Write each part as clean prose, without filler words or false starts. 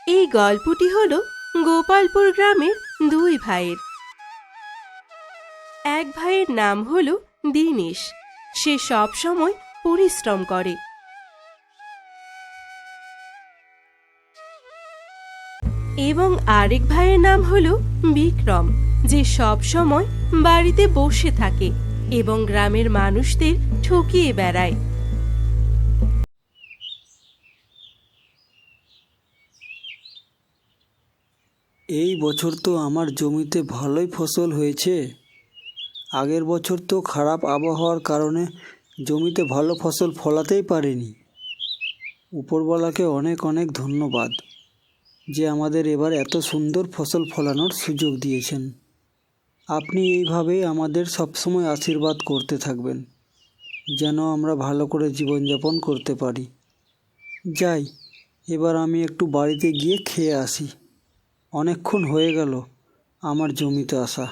এই গল্পটি হলো গোপালপুর গ্রামের দুই ভাইয়ের। এক ভাইয়ের নাম হলো দীনেশ। সে সব সময় পরিশ্রম করে এবং আরেক ভাইয়ের নাম হলো বিক্রম, যে সব সময় বাড়িতে বসে থাকে এবং গ্রামের মানুষদের ঠকিয়ে বেড়ায়। এই বছর তো আমার জমিতে ভালোই ফসল হয়েছে। আগের বছর তো খারাপ আবহাওয়ার কারণে জমিতে ভালো ফসল ফলাতেই পারিনি। উপরওয়ালাকে অনেক অনেক ধন্যবাদ যে আমাদের এবার এত সুন্দর ফসল ফলানোর সুযোগ দিয়েছেন। আপনি এইভাবেই আমাদের সবসময় আশীর্বাদ করতে থাকবেন, যেন আমরা ভালো করে জীবনযাপন করতে পারি। যাই, এবার আমি একটু বাড়িতে গিয়ে খেয়ে আসি। অনেকক্ষণ হয়ে গেল আমার জমিতে আসা।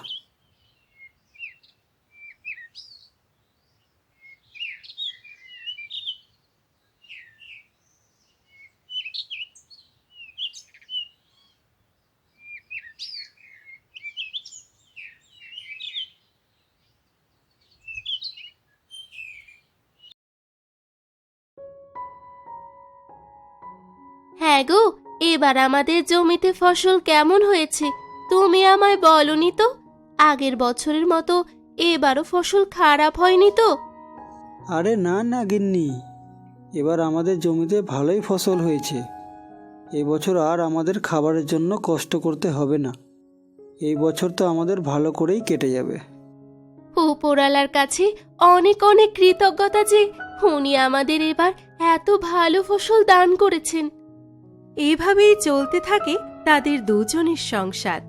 হ্যাঁ গো, এবার আমাদের জমিতে ফসল কেমন হয়েছে তুমি আমায় বলনি তো। আগের বছরের মতো এবারও ফসল খারাপ হয়নি তো? আরে না না গিন্নি, এবার আমাদের জমিতে ভালোই ফসল হয়েছে। এবছর আর আমাদের খাবারের জন্য কষ্ট করতে হবে না। এই বছর তো আমাদের ভালো করেই কেটে যাবে। উপরালার কাছে অনেক অনেক কৃতজ্ঞতা যে উনি আমাদের এবার এত ভালো ফসল দান করেছেন। এভাবেই চলতে থাকে তাদের দুজনের সংসার।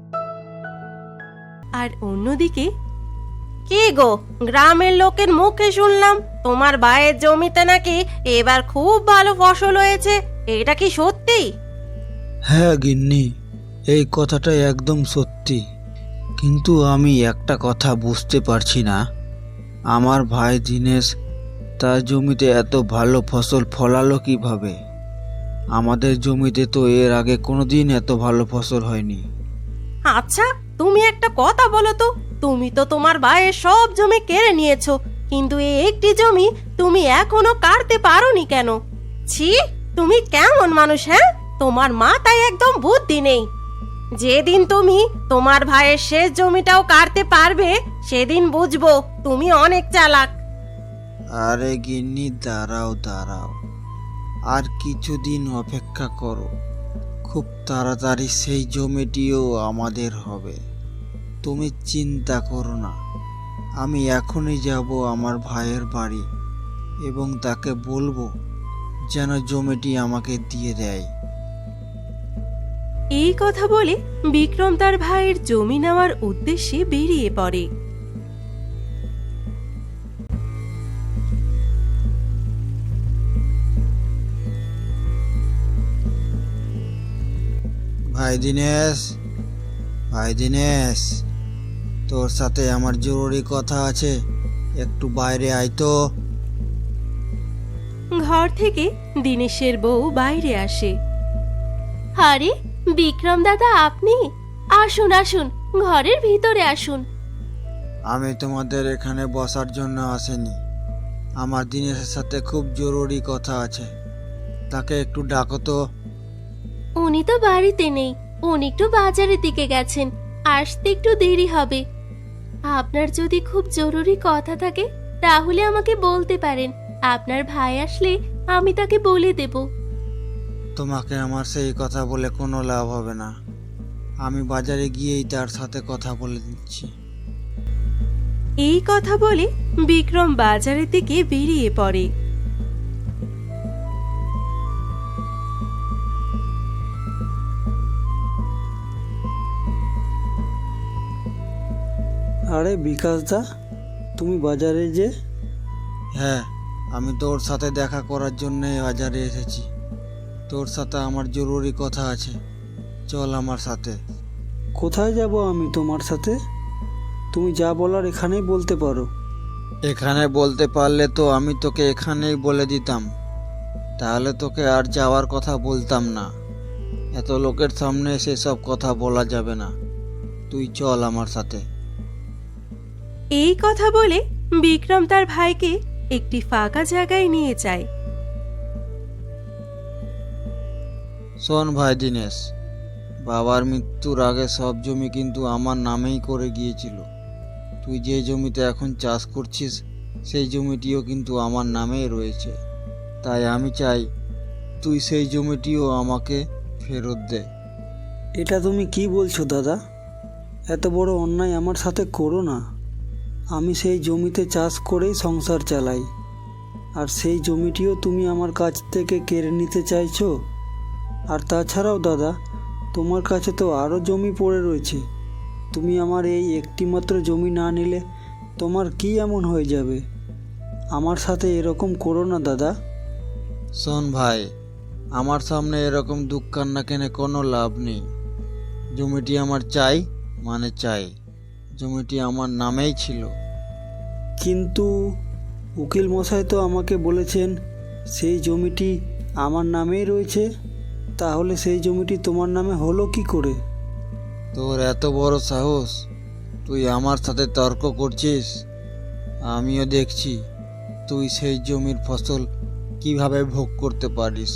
আর অন্যদিকে, কি গো, গ্রামের লোকের মুখে শুনলাম তোমার ভাইয়ের জমিতে নাকি এবার খুব ভালো ফসল হয়েছে। এটা কি সত্যি? হ্যাঁ গিন্নি, এই কথাটা একদম সত্যি। কিন্তু আমি একটা কথা বুঝতে পারছি না, আমার ভাই দীনেশ তার জমিতে এত ভালো ফসল ফলালো কিভাবে? আমাদের জমিতে তো এর আগে কোনোদিন এত ভালো ফসল হয়নি। আচ্ছা, তুমি একটা কথা বলো তো, তুমি তো তোমার ভাইয়ের সব জমি কেড়ে নিয়েছো, কিন্তু এই একটি জমি তুমি এখনো কাটতে পারোনি কেন? ছি, তুমি কেমন মানুষ? হ্যাঁ, তোমার মাথায় একদম বুদ্ধি নেই। যেদিন তুমি তোমার ভাইয়ের শেষ জমিটাও কাটতে পারবে, সেদিন বুঝবো তুমি অনেক চালাক। আরে গিন্নি, দাঁড়াও দাঁড়াও, আর কিছুদিন অপেক্ষা করো। খুব তাড়াতাড়ি সেই জমিটিও আমাদের হবে। তুমি চিন্তা করো না, আমি এখনই যাব আমার ভাইয়ের বাড়ি এবং তাকে বলবো যেন জমিটি আমাকে দিয়ে দেয়। এই কথা বলে বিক্রম তার ভাইয়ের জমি নেওয়ার উদ্দেশ্যে বেরিয়ে পড়ে। ভাই দীনেশ, ভাই দীনেশ, তোর সাথে আমার জরুরি কথা আছে, একটু বাইরে আয় তো। ঘর থেকে দীনেশের বউ বাইরে আসে। আরে বিক্রম দাদা, আপনি আসুন আসুন, ঘরের ভিতরে আসুন। আমি তোমাদের এখানে বসার জন্য আসিনি, আমার দীনেশের সাথে খুব জরুরি কথা আছে, তাকে একটু ডাকো তো। উনি তো বাড়িতে নেই, উনি একটু বাজারের দিকে গেছেন, আসতে একটু দেরি হবে। আপনার যদি খুব জরুরি কথা থাকে তাহলে আমাকে বলতে পারেন, আপনার ভাই আসলে আমি তাকে বলে দেব। তোমাকে আমার সেই কথা বলে কোনো লাভ হবে না, আমি বাজারে গিয়েই তার সাথে কথা বলে দিচ্ছি। এই কথা বলে বিক্রম বাজারের দিকে বেরিয়ে পড়ে। আরে বিকাশ দা, তুমি বাজারে যে? হ্যাঁ, আমি তোর সাথে দেখা করার জন্যই বাজারে এসেছি। তোর সাথে আমার জরুরি কথা আছে, চল আমার সাথে। কোথায় যাব আমি তোমার সাথে? তুমি যা বলার এখানেই বলতে পারো। এখানে বলতে পারলে তো আমি তোকে এখানেই বলে দিতাম, তাহলে তোকে আর যাওয়ার কথা বলতাম না। এত লোকের সামনে সেসব কথা বলা যাবে না। তুই চল আমার সাথে। এই কথা বলে বিক্রম তার ভাইকে একটি ফাঁকা জায়গায় নিয়ে যায়। শোন ভাই দিনেশ, বাবার মৃত্যুর আগে সব জমি কিন্তু আমার নামেই করে গিয়েছিল। তুই যে জমিতে এখন চাষ করছিস সেই জমিটিও কিন্তু আমার নামেই রয়েছে। তাই আমি চাই তুই সেই জমিটিও আমাকে ফেরত দে। এটা তুমি কি বলছো দাদা? এত বড় অন্যায় আমার সাথে করো না। আমি সেই জমিতে চাষ করেই সংসার চালাই, আর সেই জমিটিও তুমি আমার কাছ থেকে কেড়ে নিতে চাইছো? আর তাছাড়াও দাদা, তোমার কাছে তো আরও জমি পড়ে রয়েছে। তুমি আমার এই একটিমাত্র জমি না নিলে তোমার কি এমন হয়ে যাবে? আমার সাথে এরকম করো না দাদা। শোন ভাই, আমার সামনে এরকম দুঃখ কান্না কেনে কোনো লাভ নেই। জমিটি আমার চাই মানে চাই। জমিটি আমার নামেই ছিল। কিন্তু উকিল মশাই তো আমাকে বলেছেন সেই জমিটি আমার নামেই রয়েছে। তাহলে সেই জমিটি তোমার নামে হলো কি করে? তোর এত বড় সাহস, তুই আমার সাথে তর্ক করছিস? আমিও দেখছি তুই সেই জমির ফসল কিভাবে ভোগ করতে পারিস।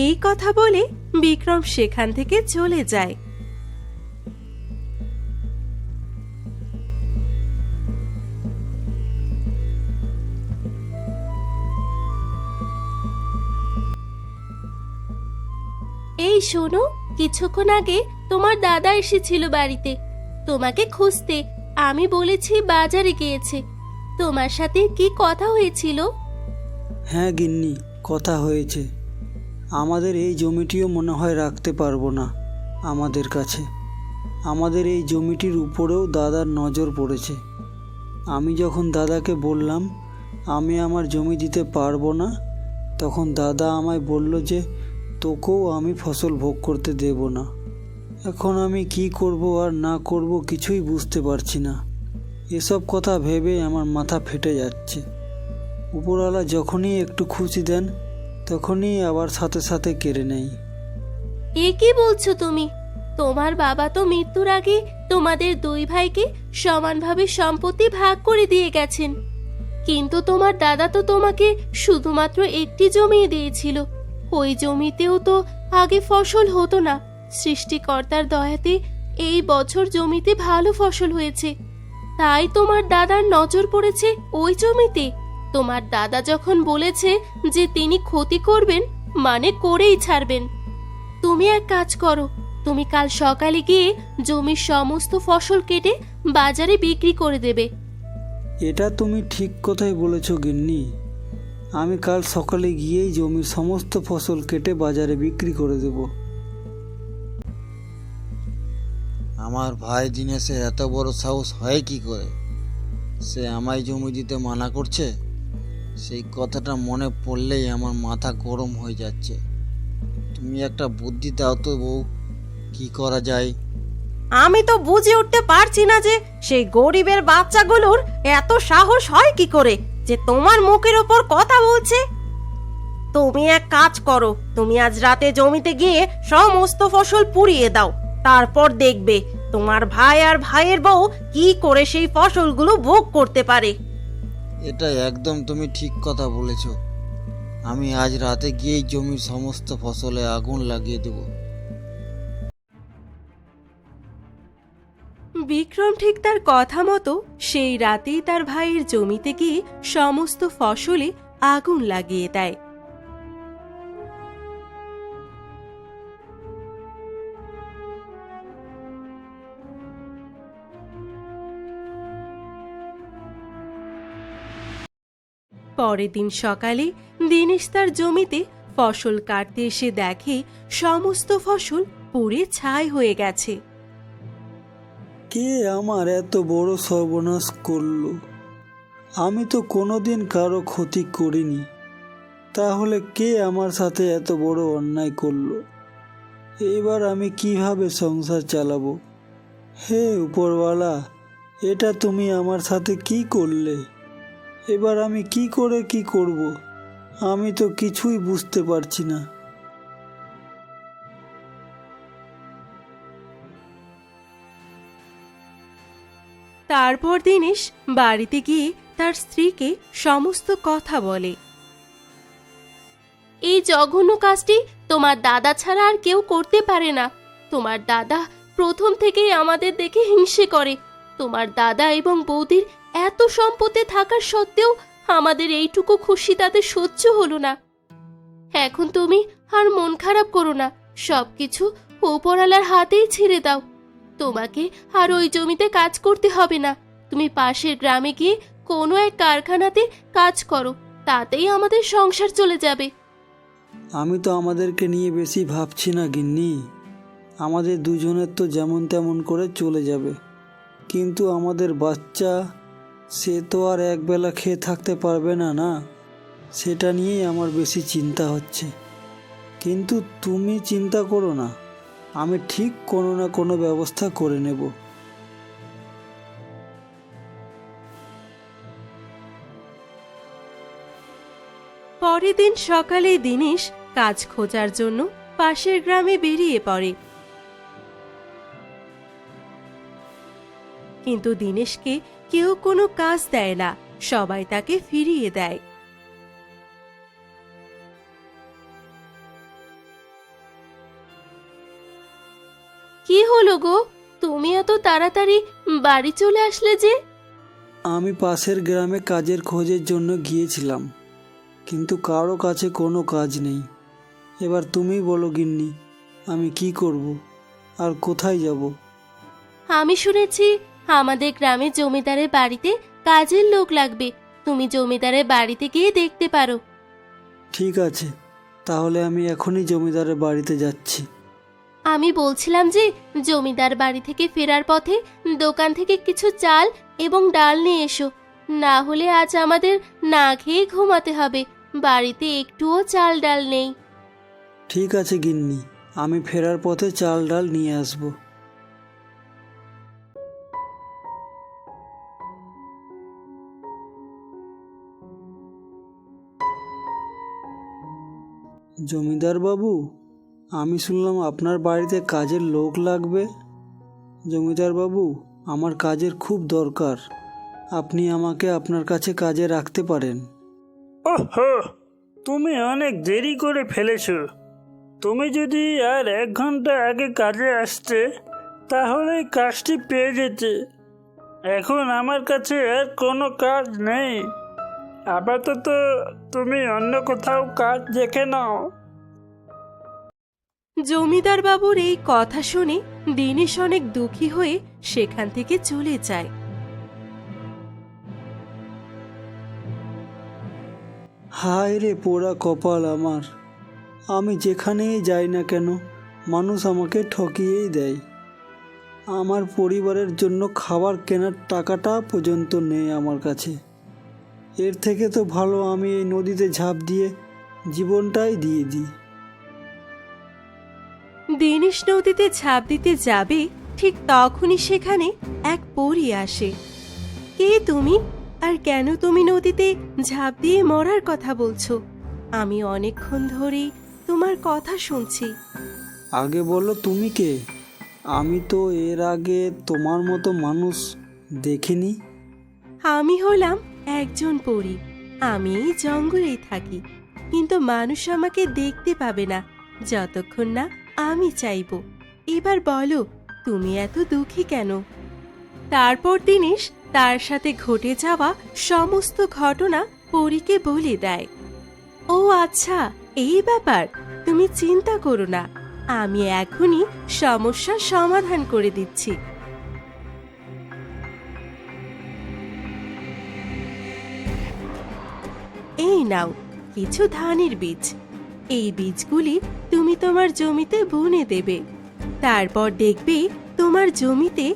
এই কথা বলে বিক্রম সেখান থেকে চলে যায়। এই শোনো, কিছুক্ষণ আগে তোমার দাদা এসেছিল বাড়িতে তোমাকে খুঁজতে। আমি বলেছি বাজারে গিয়েছে। তোমার সাথে কি কথা হয়েছিল? হ্যাঁ গিন্নি, কথা হয়েছে। আমাদের এই জমিটিও মনে হয় রাখতে পারবো না আমাদের কাছে। আমাদের এই জমিটির উপরেও দাদার নজর পড়েছে। আমি যখন দাদাকে বললাম আমি আমার জমি দিতে পারবো না, তখন দাদা আমায় বলল যে তোকেও আমি ফসল ভোগ করতে দেব না। এখন আমি কি করব আর না করব কিছুই বুঝতে পারছি না। এসব কথা ভেবে আমার মাথা ফেটে যাচ্ছে। উপরওয়ালা যখনই একটু খুশি দেন তখনই আবার সাথে সাথে কেড়ে নেই। এ কি বলছো তুমি? তোমার বাবা তো মৃত্যুর আগে তোমাদের দুই ভাইকে সমানভাবে সম্পত্তি ভাগ করে দিয়ে গেছেন। কিন্তু তোমার দাদা তো তোমাকে শুধুমাত্র একটি জমি দিয়েছিল। ওই জমিতেও তো আগে ফসল হতো না। সৃষ্টিকর্তার দয়াতে এই বছর জমিতে ভালো ফসল হয়েছে, তাই তোমার দাদার নজর পড়েছে ওই জমিতে। তোমার দাদা যখন বলেছে যে তিনি ক্ষতি করবেন মানে করেই ছাড়বেন। তুমি এক কাজ করো, তুমি কাল সকালে গিয়ে জমির সমস্ত ফসল কেটে বাজারে বিক্রি করে দেবে। এটা তুমি ঠিক কথাই বলেছ গিন্নি। আমি কাল সকালে গিয়েই জমির সমস্ত ফসল কেটে বাজারে বিক্রি করে দেব। আমার ভাই দিনেশের এত বড় সাহস হয় কি করে? সে আমায় জমি দিতে মানা করছে। সেই কথাটা মনে পড়লেই আমার মাথা গরম হয়ে যাচ্ছে। তুমি একটা বুদ্ধি দাও তো বউ, কি করা যায়? আমি তো বুঝে উঠতে পারছি না যে সেই গরিবের বাচ্চাগুলোর এত সাহস হয় কি করে যে তোমার মুখের ওপর কথা বলছে। তুমি এক কাজ করো, তুমি আজ রাতে জমিতে গিয়ে সমস্ত ফসল পুড়িয়ে দাও। তারপর দেখবে তোমার ভাই আর ভাইয়ের বউ কি করে সেই ফসলগুলো ভোগ করতে পারে। এটা একদম তুমি ঠিক কথা বলেছ। আমি আজ রাতে গিয়েই জমির সমস্ত ফসলে আগুন লাগিয়ে দেব। বিক্রম ঠিক তার কথা মতো সেই রাতেই তার ভাইয়ের জমিতে গিয়ে সমস্ত ফসলে আগুন লাগিয়ে দেয়। পরের দিন সকালে দিনেশ তার জমিতে ফসল কাটতে এসে দেখে সমস্ত ফসল পুড়ে ছাই হয়ে গেছে। কে আমার এত বড় সর্বনাশ করলো? আমি তো কোনোদিন কারো ক্ষতি করিনি, তাহলে কে আমার সাথে এত বড় অন্যায় করলো? এবার আমি কিভাবে সংসার চালাবো? হে উপরওয়ালা, এটা তুমি আমার সাথে কি করলে? এবার আমি কি করে কি করব? আমি তো কিছুই বুঝতে পারছি না। তারপর দিনেশ বাড়িতে গিয়ে তার স্ত্রীকে সমস্ত কথা বলে। এই জঘন্য কাজটি তোমার দাদা ছাড়া আর কেউ করতে পারে না। তোমার দাদা প্রথম থেকেই আমাদের দেখে হিংসে করে। তোমার দাদা এবং বৌদির এত সম্পত্তি থাকার সত্ত্বেও আমাদের এইটুকু খুশি তাদের সহ্য হলো না। এখন তুমি আর মন খারাপ করো না, সবকিছু উপরওয়ালার হাতেই ছেড়ে দাও। তোমাকে আর ওই জমিতে কাজ করতে হবে না। তুমি পাশের গ্রামে গিয়ে কোনো এক কারখানাতে কাজ করো, তাতেই আমাদের সংসার চলে যাবে। আমি তো আমাদেরকে নিয়ে বেশি ভাবছি না গিন্নি। আমাদের দুজনের তো যেমন তেমন করে চলে যাবে, কিন্তু আমাদের বাচ্চা, সে তো আর একবেলা খেয়ে থাকতে পারবে না, না? সেটা নিয়েই আমার বেশি চিন্তা হচ্ছে। কিন্তু তুমি চিন্তা করো না, আমি ঠিক কোনো না কোনো ব্যবস্থা করে নেব। পরের দিন সকালে দিনেশ কাজ খোঁজার জন্য পাশের গ্রামে বেরিয়ে পড়ে। কিন্তু দিনেশকে কেউ কোনো কাজ দেয় না, সবাই তাকে ফিরিয়ে দেয়। কি হলো গো, তুমি এত তাড়াতাড়ি বাড়ি চলে আসলে যে? আমি পাশের গ্রামে কাজের খোঁজের জন্য গিয়েছিলাম, কিন্তু কারো কাছে কোনো কাজ নেই। এবার তুমি বলো গিন্নি, আমি কি করব আর কোথায় যাব? আমি শুনেছি আমাদের গ্রামে জমিদারের বাড়িতে কাজের লোক লাগবে। তুমি জমিদারের বাড়িতে গিয়ে দেখতে পারো। ঠিক আছে, তাহলে আমি এখনই জমিদারের বাড়িতে যাচ্ছি। আমি বলছিলাম যে জমিদার বাড়ি থেকে ফেরার পথে দোকান থেকে কিছু চাল এবং ডাল নিয়ে এসো, না হলে আজ আমাদের না খেয়ে ঘুমাতে হবে। বাড়িতে একটুও চাল ডাল নেই। ঠিক আছে গিন্নি, আমি ফেরার পথে চাল ডাল নিয়ে আসব। জমিদার বাবু, আমি শুনলাম আপনার বাড়িতে কাজের লোক লাগবে। জমিদার বাবু, আমার কাজের খুব দরকার, আপনি আমাকে আপনার কাছে কাজে রাখতে পারেন। ওহো, তুমি অনেক দেরি করে ফেলেছো। তুমি যদি আর 1 ঘন্টা আগে কাজে আসতে তাহলে কাজটি পেয়ে যেতে। এখন আমার কাছে আর কোনো কাজ নেই। আপাতত তুমি অন্য কোথাও কাজ দেখে নাও। জমিদার বাবুর এই কথা শুনে দিনেশ অনেক দুঃখী হয়ে সেখান থেকে চলে যায়। হায় রে পোড়া কপাল আমার, আমি যেখানেই যাই না কেন মানুষ আমাকে ঠকিয়েই দেয়। আমার পরিবারের জন্য খাবার কেনার টাকাটা পর্যন্ত নেই আমার কাছে। এর থেকে তো ভালো আমি এই নদীতে ঝাঁপ দিয়ে জীবনটাই দিয়ে দিই। দিনেশ নদীতে ঝাঁপ দিতে যাবে, ঠিক তখনই সেখানে এক পরী আসে। কে তুমি, আর কেন তুমি নদীতে ঝাঁপ দিয়ে মরার কথা বলছো? আমি অনেকক্ষণ ধরেই তোমার কথা শুনছি। আগে বলো তুমি কে? আমি তো এর আগে তোমার মতো মানুষ দেখিনি। আমি হলাম একজন পরী। আমি এই জঙ্গলেই থাকি, কিন্তু মানুষ আমাকে দেখতে পাবে না যতক্ষণ না আমি চাইবো। এবার বলো, তুমি এত দুঃখী কেন? তারপর দিনেশ তার সাথে ঘটে যাওয়া সমস্ত ঘটনা পরীকে বলে দেয়। ও আচ্ছা, এই ব্যাপার, তুমি চিন্তা করো না, আমি এখনই সমস্যার সমাধান করে দিচ্ছি। এই নাও কিছু ধানের বীজ। এই বীজগুলি তুমি তোমার জমিতে বুনে দেবে। তারপর দেখবে তোমার জমিতে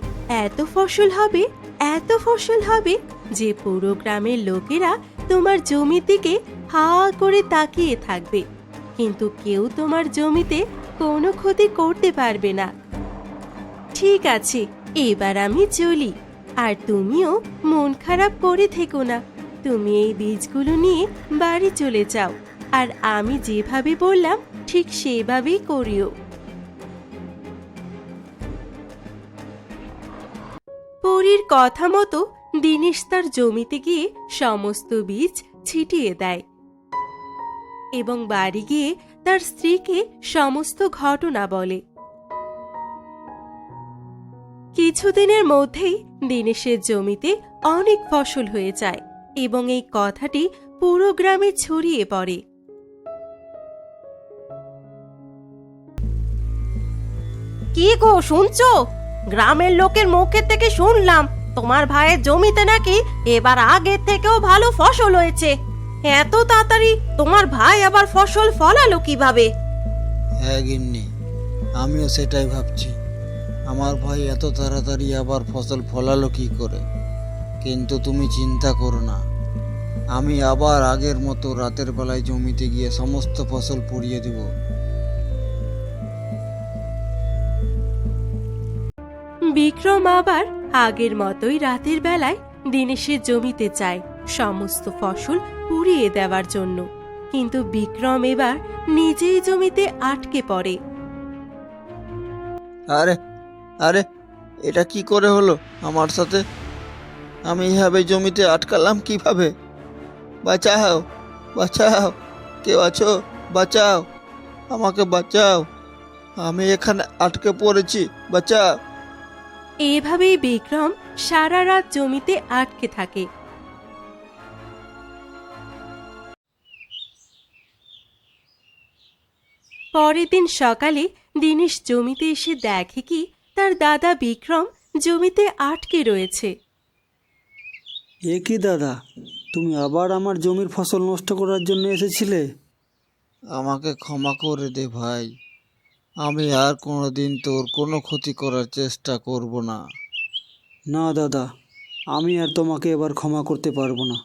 এত ফসল হবে, এত ফসল হবে যে পুরো গ্রামের লোকেরা তোমার জমির দিকে হা করে তাকিয়ে থাকবে, কিন্তু কেউ তোমার জমিতে কোনো ক্ষতি করতে পারবে না। ঠিক আছে, এবার আমি চলি, আর তুমিও মন খারাপ করে থেকো না। তুমি এই বীজগুলো নিয়ে বাড়ি চলে যাও, আর আমি যেভাবে বললাম ঠিক সেভাবেই করিও। পরী বুড়ির কথা মতো দিনেশ তার জমিতে গিয়ে সমস্ত বীজ ছিটিয়ে দেয় এবং বাড়ি গিয়ে তার স্ত্রীকে সমস্ত ঘটনা বলে। কিছুদিনের মধ্যেই দিনেশের জমিতে অনেক ফসল হয়ে যায় এবং এই কথাটি পুরো গ্রামে ছড়িয়ে পড়ে। কি গো শুনছো? গ্রামের লোকের মুখের থেকে শুনলাম তোমার ভাইয়ের জমিতে নাকি এবার আগের থেকেও ভালো ফসল হয়েছে। এত তাড়াতাড়ি তোমার ভাই আবার ফসল ফলালো কিভাবে? হ্যাঁ গিন্নি, আমিও সেটাই ভাবছি। আমার ভাই এত তাড়াতাড়ি আবার ফসল ফলালো কি করে? কিন্তু তুমি চিন্তা করো না, আমি আবার আগের মতো রাতের বেলায় জমিতে গিয়ে সমস্ত ফসল পুড়িয়ে দেব। বিক্রম আবার আগের মতোই রাতের বেলায় দিনেশের জমিতে যায় সমস্ত ফসল পুড়িয়ে দেওয়ার জন্য, কিন্তু বিক্রম এবার নিজেই জমিতে আটকে পড়ে। আরে আরে, এটা কি করে হলো আমার সাথে? আমি এভাবে জমিতে আটকালাম কিভাবে? বাঁচাও, বাঁচাও, কেউ আছো? বাঁচাও, আমাকে বাঁচাও, আমি এখানে আটকে পড়েছি, বাঁচাও। এভাবেই বিক্রম সারা রাত জমিতে আটকে থাকে। পরের দিন সকালে দিনেশ জমিতে এসে দেখে কি তার দাদা বিক্রম জমিতে আটকে রয়েছে। এ কি দাদা, তুমি আবার আমার জমির ফসল নষ্ট করার জন্য এসেছিলে? আমাকে ক্ষমা করে দে ভাই, আমি আর কোনোদিন তোর কোনো ক্ষতি করার চেষ্টা করব না। না দাদা, আমি আর তোমাকে এবার ক্ষমা করতে পারবো না।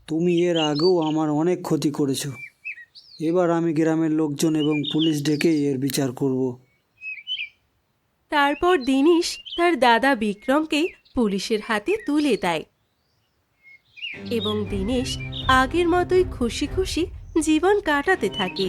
তুমি এর আগেও আমার অনেক ক্ষতি করেছো। এবার আমি গ্রামের লোকজন এবং পুলিশ ডেকেই এর বিচার করব। তারপর দিনেশ তার দাদা বিক্রমকে পুলিশের হাতে তুলে দেয় এবং দিনেশ আগের মতোই খুশি খুশি জীবন কাটাতে থাকে।